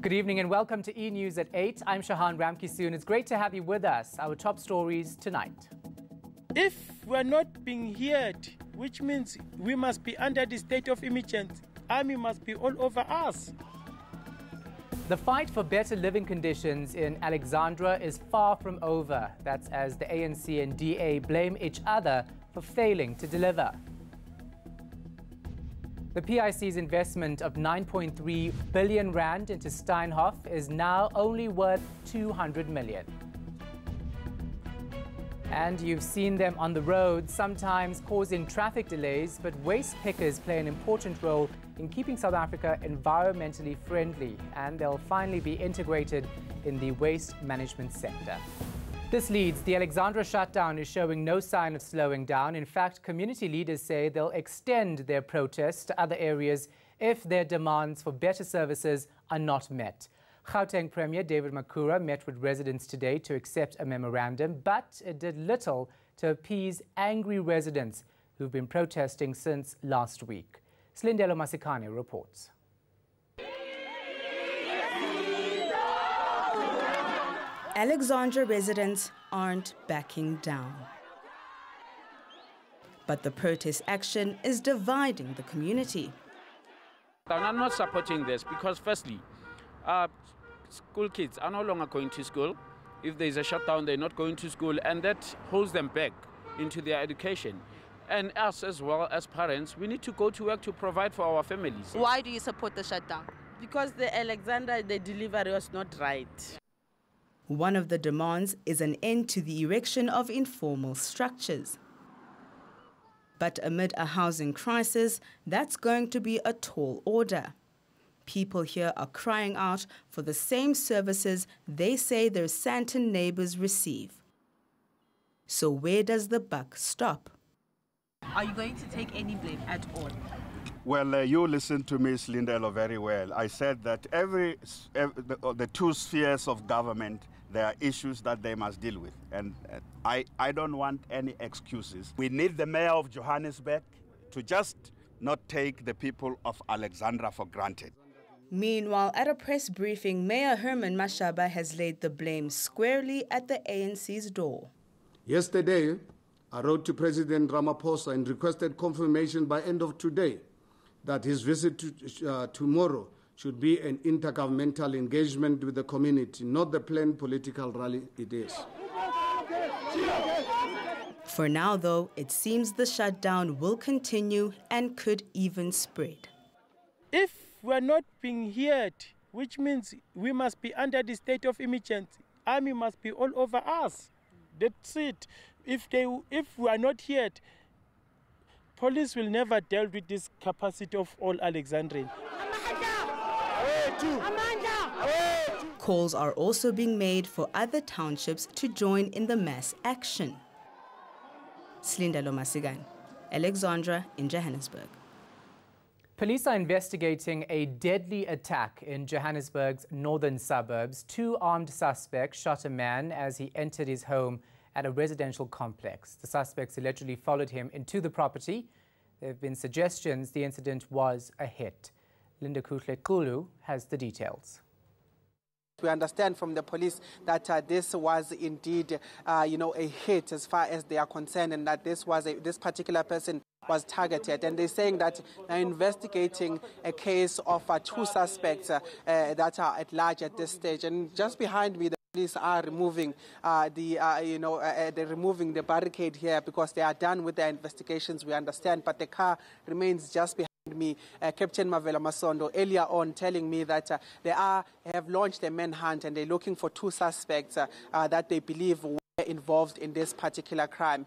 Good evening and welcome to eNews at 8. I'm Shahan Ramkisoon. It's great to have you with us. Our top stories tonight. If we're not being heard, which means we must be under the state of emergency, army must be all over us. The fight for better living conditions in Alexandra is far from over. That's as the ANC and DA blame each other for failing to deliver. The PIC's investment of 9.3 billion rand into Steinhoff is now only worth 200 million. And you've seen them on the road, sometimes causing traffic delays, but waste pickers play an important role in keeping South Africa environmentally friendly, and they'll finally be integrated in the waste management sector. This leads, the Alexandra shutdown is showing no sign of slowing down. In fact, community leaders say they'll extend their protest to other areas if their demands for better services are not met. Gauteng Premier David Makhura met with residents today to accept a memorandum, but it did little to appease angry residents who've been protesting since last week. Slindelo Masikane reports. Alexandra residents aren't backing down. But the protest action is dividing the community. I'm not supporting this because, firstly, school kids are no longer going to school. If there's a shutdown, they're not going to school, and that holds them back into their education. And us, as well as parents, we need to go to work to provide for our families. Why do you support the shutdown? Because the Alexandra, the delivery was not right. One of the demands is an end to the erection of informal structures. But amid a housing crisis, that's going to be a tall order. People here are crying out for the same services they say their Sandton neighbours receive. So where does the buck stop? Are you going to take any blame at all? Well, you listened to Ms. Lindelo very well. I said that the two spheres of government, there are issues that they must deal with. And I don't want any excuses. We need the mayor of Johannesburg to just not take the people of Alexandra for granted. Meanwhile, at a press briefing, Mayor Herman Mashaba has laid the blame squarely at the ANC's door. Yesterday, I wrote to President Ramaphosa and requested confirmation by end of today that his visit to tomorrow should be an intergovernmental engagement with the community, not the planned political rally it is. For now, though, it seems the shutdown will continue and could even spread. If we're not being heard, which means we must be under the state of emergency, army must be all over us. That's it. If we are not heard, police will never deal with this capacity of all Alexandrians. Calls are also being made for other townships to join in the mass action. Slindelo Masikane, Alexandra in Johannesburg. Police are investigating a deadly attack in Johannesburg's northern suburbs. 2 armed suspects shot a man as he entered his home at a residential complex. The suspects allegedly followed him into the property. There have been suggestions the incident was a hit. Linda Kuhle-Kulu has the details. We understand from the police that this was indeed, a hit as far as they are concerned, and that this particular person was targeted. And they're saying that they're investigating a case of 2 suspects that are at large at this stage. And just behind me, the police are removing they're removing the barricade here because they are done with their investigations, we understand. But the car remains just behind me. Captain Mavela Masondo earlier on telling me that they have launched a manhunt and they're looking for 2 suspects that they believe were involved in this particular crime.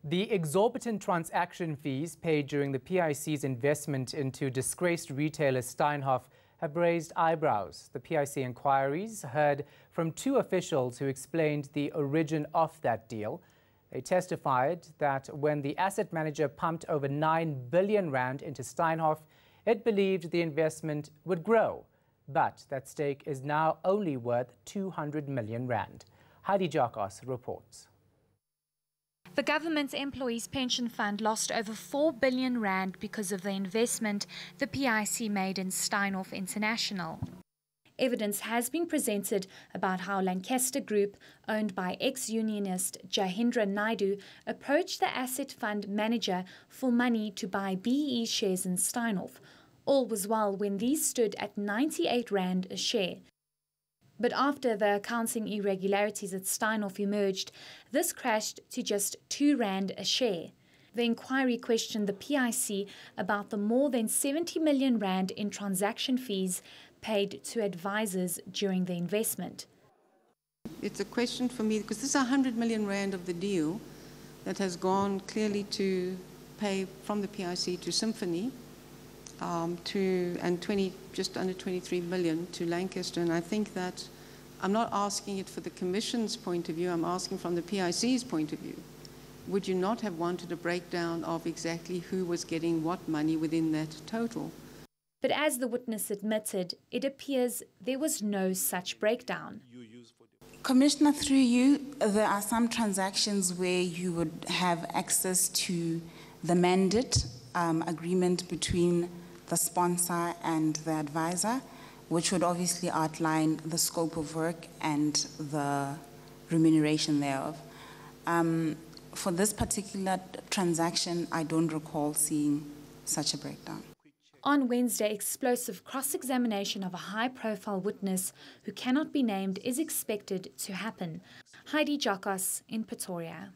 The exorbitant transaction fees paid during the PIC's investment into disgraced retailer Steinhoff have raised eyebrows. The PIC inquiries heard from 2 officials who explained the origin of that deal. They testified that when the asset manager pumped over 9 billion rand into Steinhoff, it believed the investment would grow, but that stake is now only worth 200 million rand. Heidi Jacos reports. The government's employees' pension fund lost over 4 billion rand because of the investment the PIC made in Steinhoff International. Evidence has been presented about how Lancaster Group, owned by ex-unionist Jahindra Naidu, approached the asset fund manager for money to buy BE shares in Steinhoff. All was well when these stood at 98 Rand a share. But after the accounting irregularities at Steinhoff emerged, this crashed to just 2 Rand a share. The inquiry questioned the PIC about the more than 70 million Rand in transaction fees paid to advisors during the investment. It's a question for me, because this is 100 million Rand of the deal that has gone clearly to pay from the PIC to Symphony, and just under 23 million to Lancaster. And I think that I'm not asking it for the Commission's point of view, I'm asking from the PIC's point of view. Would you not have wanted a breakdown of exactly who was getting what money within that total? But as the witness admitted, it appears there was no such breakdown. Commissioner, through you, there are some transactions where you would have access to the mandate agreement between the sponsor and the advisor, which would obviously outline the scope of work and the remuneration thereof. For this particular transaction, I don't recall seeing such a breakdown. On Wednesday, explosive cross-examination of a high-profile witness who cannot be named is expected to happen. Heidi Jakos in Pretoria.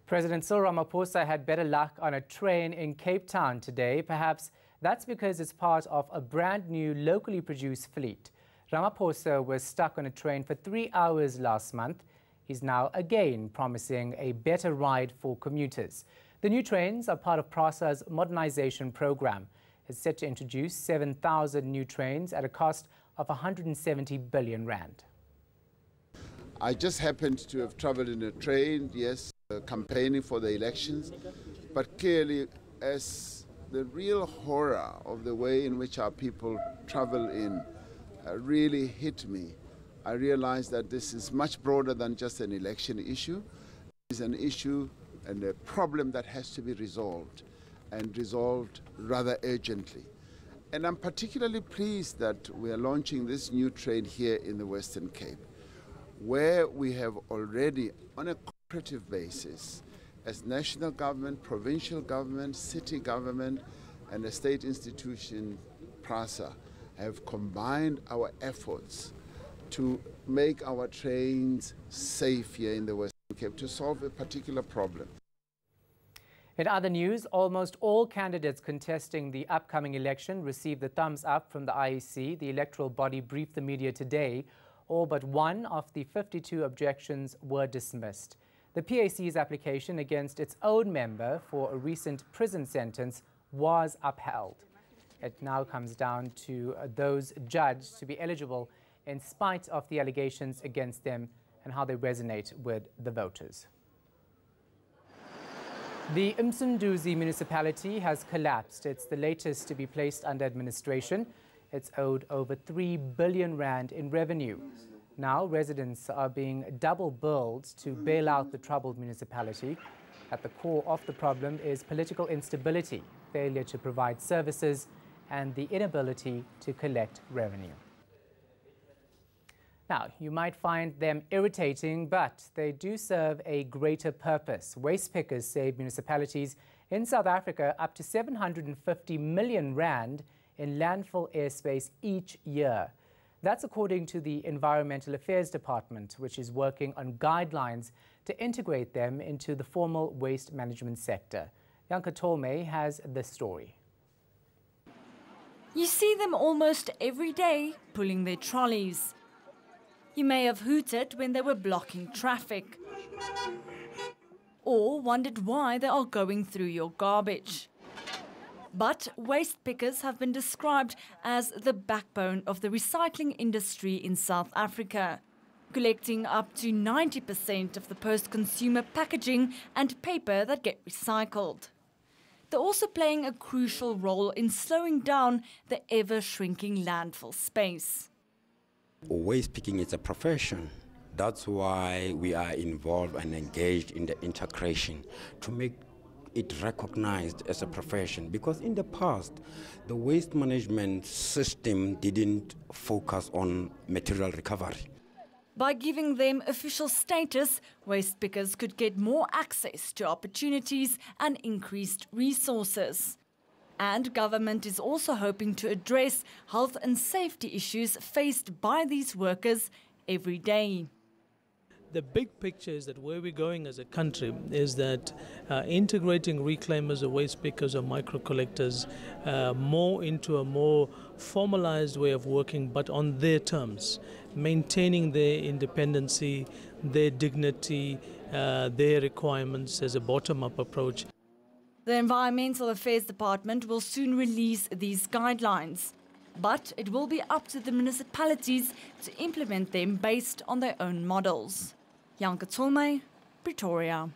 President Cyril Ramaphosa had better luck on a train in Cape Town today. Perhaps that's because it's part of a brand new locally produced fleet. Ramaphosa was stuck on a train for 3 hours last month. He's now again promising a better ride for commuters. The new trains are part of PRASA's modernization program. It's set to introduce 7,000 new trains at a cost of 170 billion rand. I just happened to have traveled in a train, yes, campaigning for the elections, but clearly as the real horror of the way in which our people travel in really hit me, I realized that this is much broader than just an election issue. It's an issue and a problem that has to be resolved, and resolved rather urgently. And I'm particularly pleased that we are launching this new train here in the Western Cape, where we have already, on a cooperative basis, as national government, provincial government, city government, and the state institution, PRASA, have combined our efforts to make our trains safe here in the Western Cape to solve a particular problem. In other news, almost all candidates contesting the upcoming election received the thumbs up from the IEC. The electoral body briefed the media today. All but one of the 52 objections were dismissed. The PAC's application against its own member for a recent prison sentence was upheld. It now comes down to those judged to be eligible in spite of the allegations against them and how they resonate with the voters. The Msunduzi municipality has collapsed. It's the latest to be placed under administration. It's owed over 3 billion rand in revenue. Now residents are being double billed to bail out the troubled municipality. At the core of the problem is political instability, failure to provide services, and the inability to collect revenue. Now, you might find them irritating, but they do serve a greater purpose. Waste pickers save municipalities in South Africa up to 750 million rand in landfill airspace each year. That's according to the Environmental Affairs Department, which is working on guidelines to integrate them into the formal waste management sector. Yanka Tolme has this story. You see them almost every day pulling their trolleys. You may have hooted when they were blocking traffic, or wondered why they are going through your garbage. But waste pickers have been described as the backbone of the recycling industry in South Africa, collecting up to 90% of the post-consumer packaging and paper that get recycled. They're also playing a crucial role in slowing down the ever-shrinking landfill space. Waste picking is a profession. That's why we are involved and engaged in the integration to make it recognized as a profession, because in the past, the waste management system didn't focus on material recovery. By giving them official status, waste pickers could get more access to opportunities and increased resources. And government is also hoping to address health and safety issues faced by these workers every day. The big picture is that where we're going as a country is that integrating reclaimers or waste pickers or micro collectors more into a more formalized way of working, but on their terms, maintaining their independency, their dignity, their requirements as a bottom-up approach. The Environmental Affairs Department will soon release these guidelines, but it will be up to the municipalities to implement them based on their own models. Janke Tolme, Pretoria.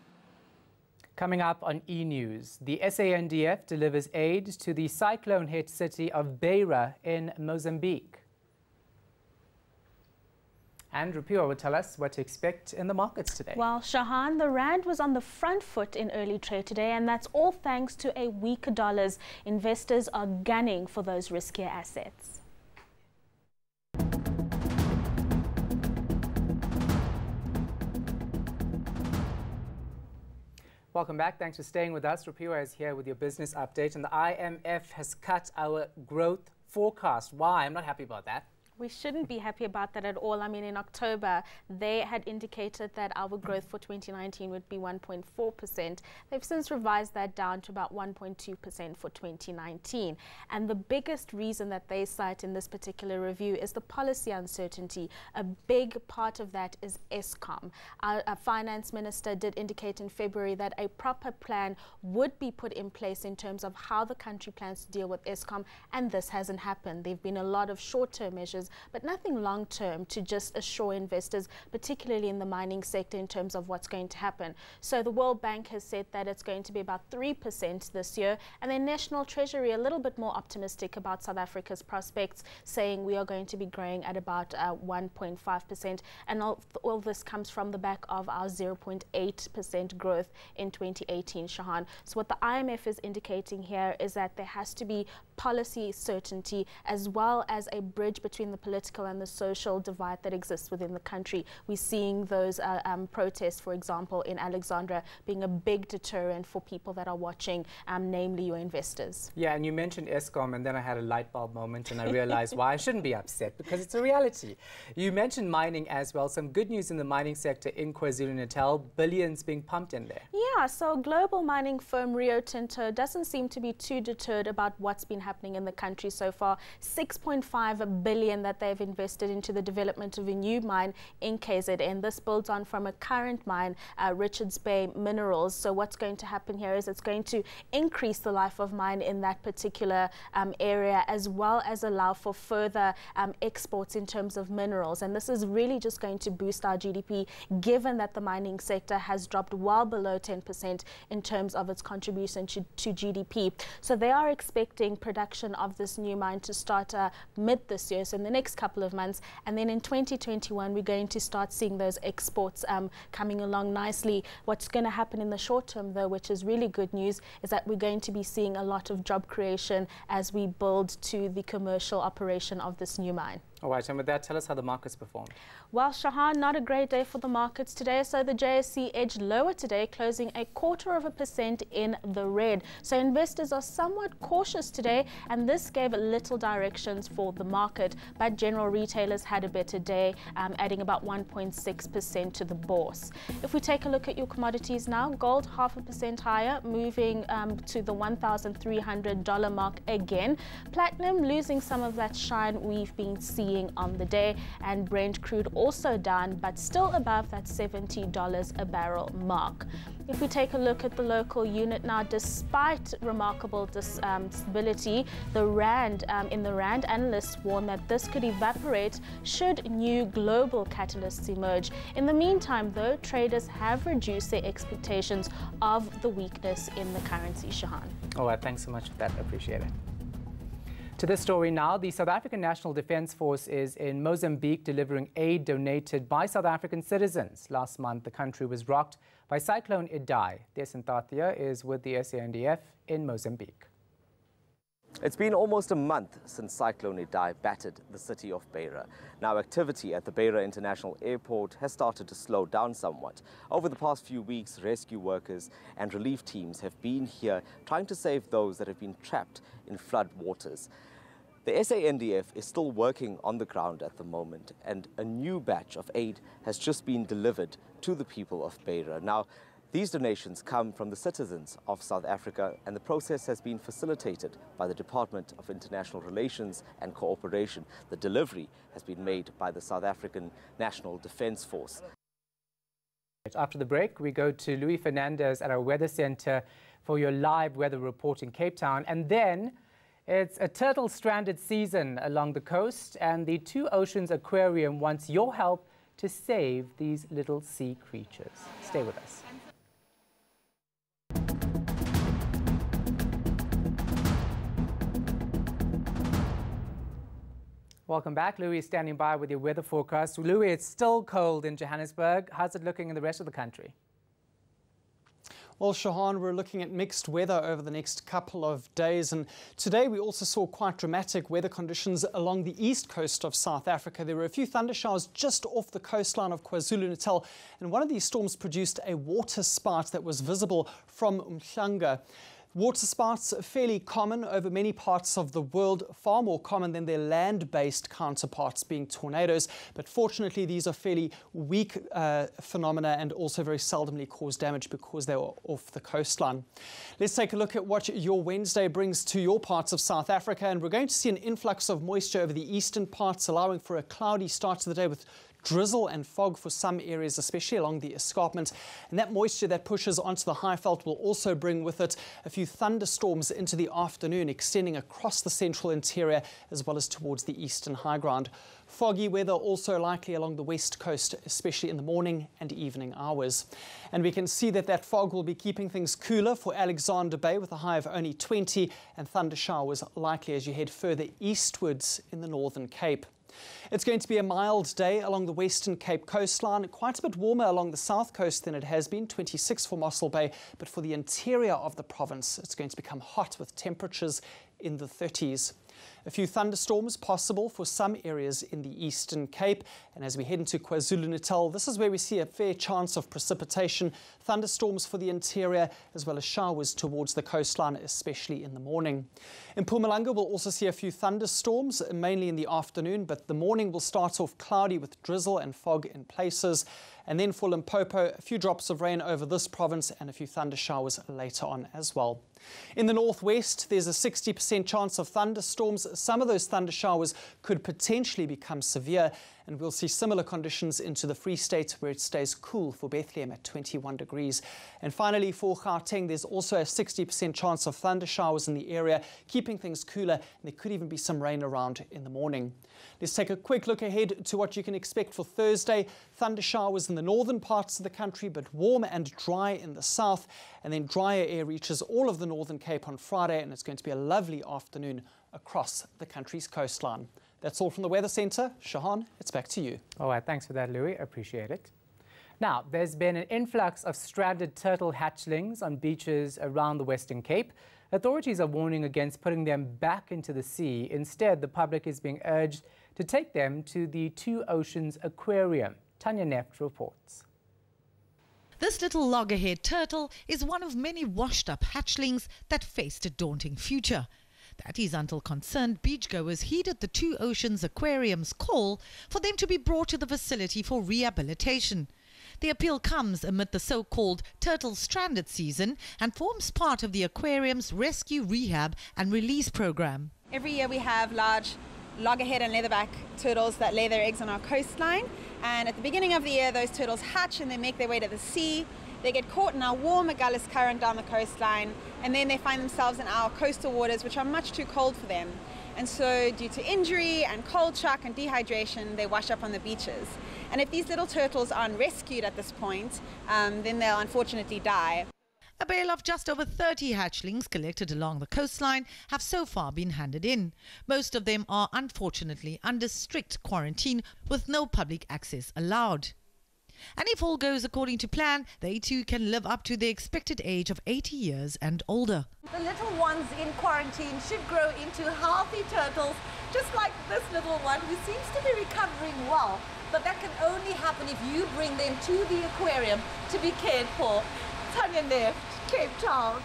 Coming up on eNews, the SANDF delivers aid to the cyclone-hit city of Beira in Mozambique. And Rupiwa will tell us what to expect in the markets today. Well, Shahan, the rand was on the front foot in early trade today, and that's all thanks to a weaker dollars. Investors are gunning for those riskier assets. Welcome back. Thanks for staying with us. Rupiwa is here with your business update, and the IMF has cut our growth forecast. Why? I'm not happy about that. We shouldn't be happy about that at all. I mean, in October, they had indicated that our growth for 2019 would be 1.4%. They've since revised that down to about 1.2% for 2019. And the biggest reason that they cite in this particular review is the policy uncertainty. A big part of that is Eskom. Our finance minister did indicate in February that a proper plan would be put in place in terms of how the country plans to deal with Eskom, and this hasn't happened. There have been a lot of short-term measures, but nothing long-term to just assure investors, particularly in the mining sector, in terms of what's going to happen. So the World Bank has said that it's going to be about 3% this year, and then National Treasury a little bit more optimistic about South Africa's prospects, saying we are going to be growing at about 1.5%, and all this comes from the back of our 0.8% growth in 2018, Shahan. So what the IMF is indicating here is that there has to be policy certainty as well as a bridge between the political and the social divide that exists within the country. We're seeing those protests, for example, in Alexandra being a big deterrent for people that are watching, namely your investors. Yeah, and you mentioned Eskom, and then I had a light bulb moment and I realized why I shouldn't be upset, because it's a reality. You mentioned mining as well. Some good news in the mining sector in KwaZulu-Natal, billions being pumped in there. Yeah, so global mining firm Rio Tinto doesn't seem to be too deterred about what's been happening in the country so far. 6.5 billion that they've invested into the development of a new mine in KZN. This builds on from a current mine, Richards Bay Minerals. So what's going to happen here is it's going to increase the life of mine in that particular area, as well as allow for further exports in terms of minerals. And this is really just going to boost our GDP, given that the mining sector has dropped well below 10% in terms of its contribution to GDP. So they are expecting production of this new mine to start mid this year, so in the next couple of months, and then in 2021 we're going to start seeing those exports coming along nicely. What's going to happen in the short term, though, which is really good news, is that we're going to be seeing a lot of job creation as we build to the commercial operation of this new mine. All right, and with that, tell us how the markets performed. Well, Shahan, not a great day for the markets today. So the JSE edged lower today, closing 0.25% in the red. So investors are somewhat cautious today, and this gave little directions for the market. But general retailers had a better day, adding about 1.6% to the bourse. If we take a look at your commodities now, gold 0.5% higher, moving to the $1,300 mark again. Platinum losing some of that shine we've been seeing on the day, and Brent crude also down, but still above that $70 a barrel mark. If we take a look at the local unit now, despite remarkable stability, the rand in the rand, analysts warn that this could evaporate should new global catalysts emerge. In the meantime, though, traders have reduced their expectations of the weakness in the currency, Shahan. All right, thanks so much for that. Appreciate it. To this story now, the South African National Defence Force is in Mozambique delivering aid donated by South African citizens. Last month, the country was rocked by Cyclone Idai. Desintathia is with the SANDF in Mozambique. It's been almost a month since Cyclone Idai battered the city of Beira. Now, activity at the Beira International Airport has started to slow down somewhat. Over the past few weeks, rescue workers and relief teams have been here trying to save those that have been trapped in flood waters. The SANDF is still working on the ground at the moment, and a new batch of aid has just been delivered to the people of Beira. Now, these donations come from the citizens of South Africa, and the process has been facilitated by the Department of International Relations and Cooperation. The delivery has been made by the South African National Defence Force. After the break, we go to Louis Fernandez at our weather centre for your live weather report in Cape Town. And then it's a turtle-stranded season along the coast, and the Two Oceans Aquarium wants your help to save these little sea creatures. Stay with us. Welcome back. Louis is standing by with your weather forecast. Louis, it's still cold in Johannesburg. How's it looking in the rest of the country? Well, Shahan, we're looking at mixed weather over the next couple of days. And today we also saw quite dramatic weather conditions along the east coast of South Africa. There were a few thundershowers just off the coastline of Kwazulu-Natal. And one of these storms produced a water spout that was visible from Umhlanga. Water spouts are fairly common over many parts of the world, far more common than their land-based counterparts, being tornadoes. But fortunately, these are fairly weak phenomena and also very seldomly cause damage because they are off the coastline. Let's take a look at what your Wednesday brings to your parts of South Africa. And we're going to see an influx of moisture over the eastern parts, allowing for a cloudy start to the day with drizzle and fog for some areas, especially along the escarpment. And that moisture that pushes onto the high veld will also bring with it a few thunderstorms into the afternoon, extending across the central interior as well as towards the eastern high ground. Foggy weather also likely along the west coast, especially in the morning and evening hours. And we can see that that fog will be keeping things cooler for Alexander Bay with a high of only 20, and thunder showers likely as you head further eastwards in the Northern Cape. It's going to be a mild day along the Western Cape coastline, quite a bit warmer along the south coast than it has been, 26 for Mossel Bay, but for the interior of the province, it's going to become hot with temperatures in the 30s. A few thunderstorms possible for some areas in the Eastern Cape. And as we head into KwaZulu-Natal, this is where we see a fair chance of precipitation, thunderstorms for the interior, as well as showers towards the coastline, especially in the morning. In Mpumalanga, we'll also see a few thunderstorms, mainly in the afternoon, but the morning will start off cloudy with drizzle and fog in places. And then for Limpopo, a few drops of rain over this province and a few thunder showers later on as well. In the northwest, there's a 60% chance of thunderstorms. Some of those thunder showers could potentially become severe, and we'll see similar conditions into the Free State, where it stays cool for Bethlehem at 21 degrees. And finally, for Gauteng, there's also a 60% chance of thunder showers in the area, keeping things cooler, and there could even be some rain around in the morning. Let's take a quick look ahead to what you can expect for Thursday. Thunder showers in the northern parts of the country, but warm and dry in the south. And then drier air reaches all of the Northern Cape on Friday, and it's going to be a lovely afternoon across the country's coastline. That's all from the Weather Centre. Shahan, it's back to you. All right, thanks for that, Louis. Appreciate it. Now, there's been an influx of stranded turtle hatchlings on beaches around the Western Cape. Authorities are warning against putting them back into the sea. Instead, the public is being urged to take them to the Two Oceans Aquarium. Tanya Neft reports. This little loggerhead turtle is one of many washed-up hatchlings that faced a daunting future. That is until concerned beachgoers heeded the Two Oceans Aquarium's call for them to be brought to the facility for rehabilitation. The appeal comes amid the so-called turtle stranded season and forms part of the aquarium's rescue, rehab and release program. Every year we have large loggerhead and leatherback turtles that lay their eggs on our coastline, and at the beginning of the year those turtles hatch and they make their way to the sea. They get caught in our warm Agulhas current down the coastline, and then they find themselves in our coastal waters, which are much too cold for them. And so due to injury and cold shock and dehydration, they wash up on the beaches. And if these little turtles aren't rescued at this point, then they'll unfortunately die. A bale of just over 30 hatchlings collected along the coastline have so far been handed in. Most of them are unfortunately under strict quarantine with no public access allowed. And if all goes according to plan, they too can live up to the expected age of 80 years and older. The little ones in quarantine should grow into healthy turtles, just like this little one who seems to be recovering well. But that can only happen if you bring them to the aquarium to be cared for. Tanya Neft, Cape Town.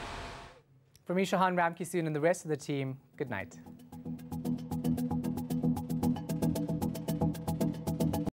From me, Shahan Ramkisoon and the rest of the team, good night.